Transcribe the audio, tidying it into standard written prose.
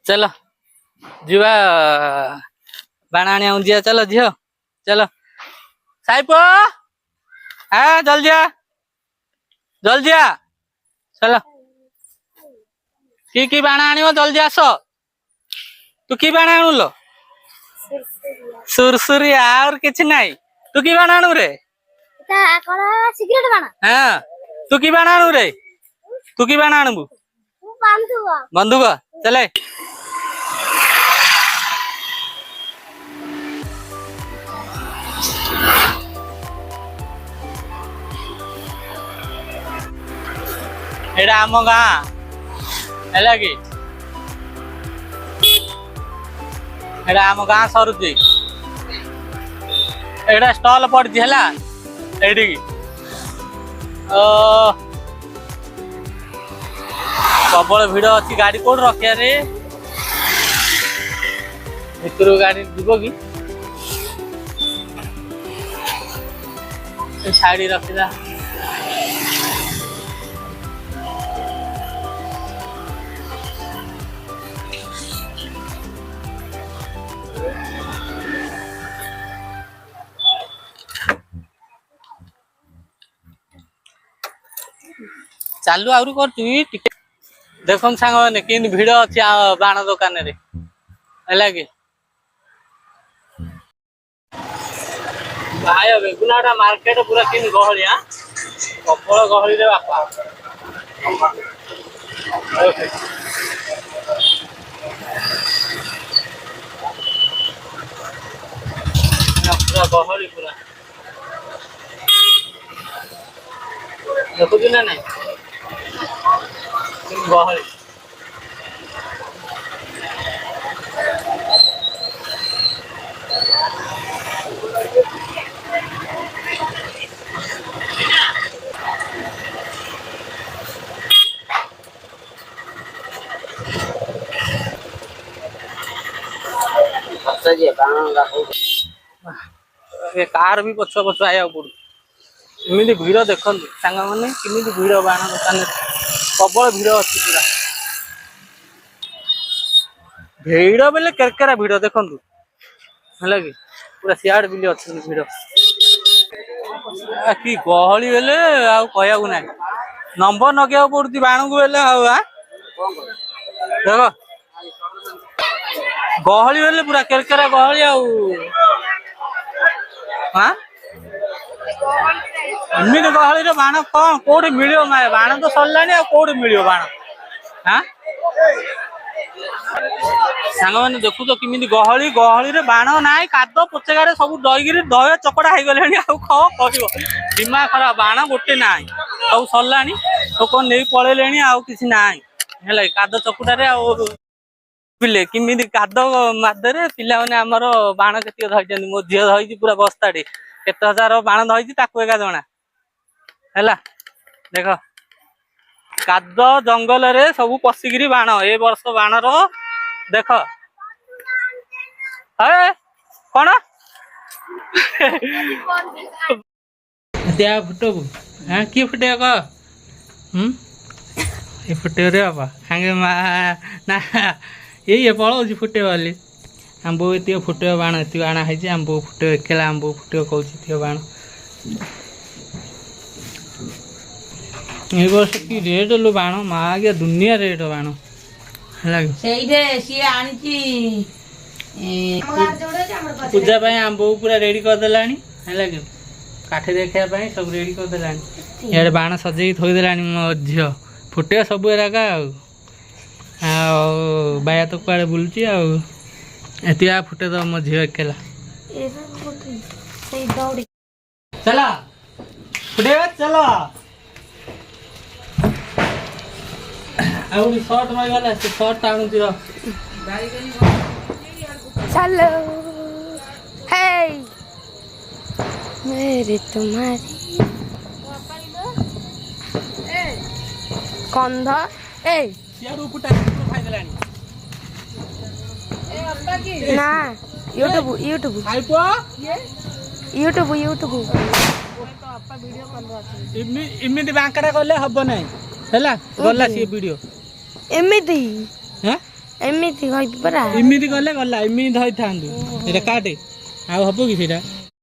चलो जीवा बाण आने जिया चलो झील चलो साइप हाँ जल्दी आ जल्दी आ चलो की बाण आण जल्दी आस तू की बाण आणुल सुरसुरी और किछ नाई तू की बाण आणु रे सिगरेट बाण हाँ तू की बाण आणु रे तू की बाण आणबू बंदूक चले एडा आम गाँ है कि एडा आम गाँ सरुची एडा स्टॉल पड़ी है एडी प्रबल भिड़ अच्छी गाड़ी कौन रखिया रे भितर गाड़ी जीव कि शाड़ी रखिला चालू आउरी कर देखन सांग मैंने कि भिड़ अच्छी बाण दुकान रे है कि भाई बेगुनाटा मार्केट पूरा किन गहलिया प्रबल गहली रे बापा पूरा गहली पूरा देखु ना नहीं गहली कार भी पछ पछ आया पड़ू इमिदी भिड़ देखु सांग मैंने किमी भिड़ बाण दुकान प्रबल भिड़ अच्छी पूरा भिड़ बेले केरकेरा भिड़ देखु है कि पूरा सियाड़ बिली अच्छे भिड़ कि गहली बेले कहया ना नंबर नगे पड़ती बाण को बेले देख गहली बेले पूरा केरकेरा गहली हाँ एमती गहली बाण कौन कौटी मिल बाण तो सरला कौटी मिल बाण हाँ सांग मैंने देखु तो किमी गहली गहली रे बाण ना काद पोचेगारे सब डईक दह चकड़ा हो गले कह दिमाग खराब बाण गोटे ना सब सरला लोक नहीं पलैले आउ कि ना है काद चकुटारे पिले किमी काद मादे पिला मैंने आमर बाण के धरी मो झील धरी पूरा बस्ताटे केते हजार बाण धरी एका जना है देख काद जंगल रे सब पशिकी बाण ए वर्ष बाणर देख कौन दिया फुटबू हाँ किए फुटे ये फुटे रे बाबा सांगे ना ये पलाऊँ फुटे वाली आम बो ये फुटे बाण ये आणाई आम बो फुटे एकेला आम बो फुटे कौन बाण ये वर्ष कि रेट लो बाण माँ गया दुनिया रेट बाण पूजा आम बो पूरा रेडी करदेला है कि काठी देखापी सब रेडी करदेला इे बाण सजे थोदेला मो झील फुटे सब एराका बाया तो कुआड़े बुलूची आती फुटे तो मो झील एकेला चला फुटे चलो आउरी शॉर्ट मार गला से शॉर्ट आनुची रो चलो हे मेरी तुम्हारी कंध ए सियाडू फुटा खाइ देलानी ए अप्पा की ना यूट्यूब हाइपो यूट्यूब तो अप्पा वीडियो कॉल रहा इमिति बांकरा करले हबो नै हैला गल्ला सी वीडियो एमिति हैं ଏମିତି କହିବି ପରା ଏମିତି କଲେ ଗଲା ଏମିତି ଧରିଥାନ୍ତୁ ଏଇଟା କାଟେ ଆଉ ହବ କି ସେଇଟା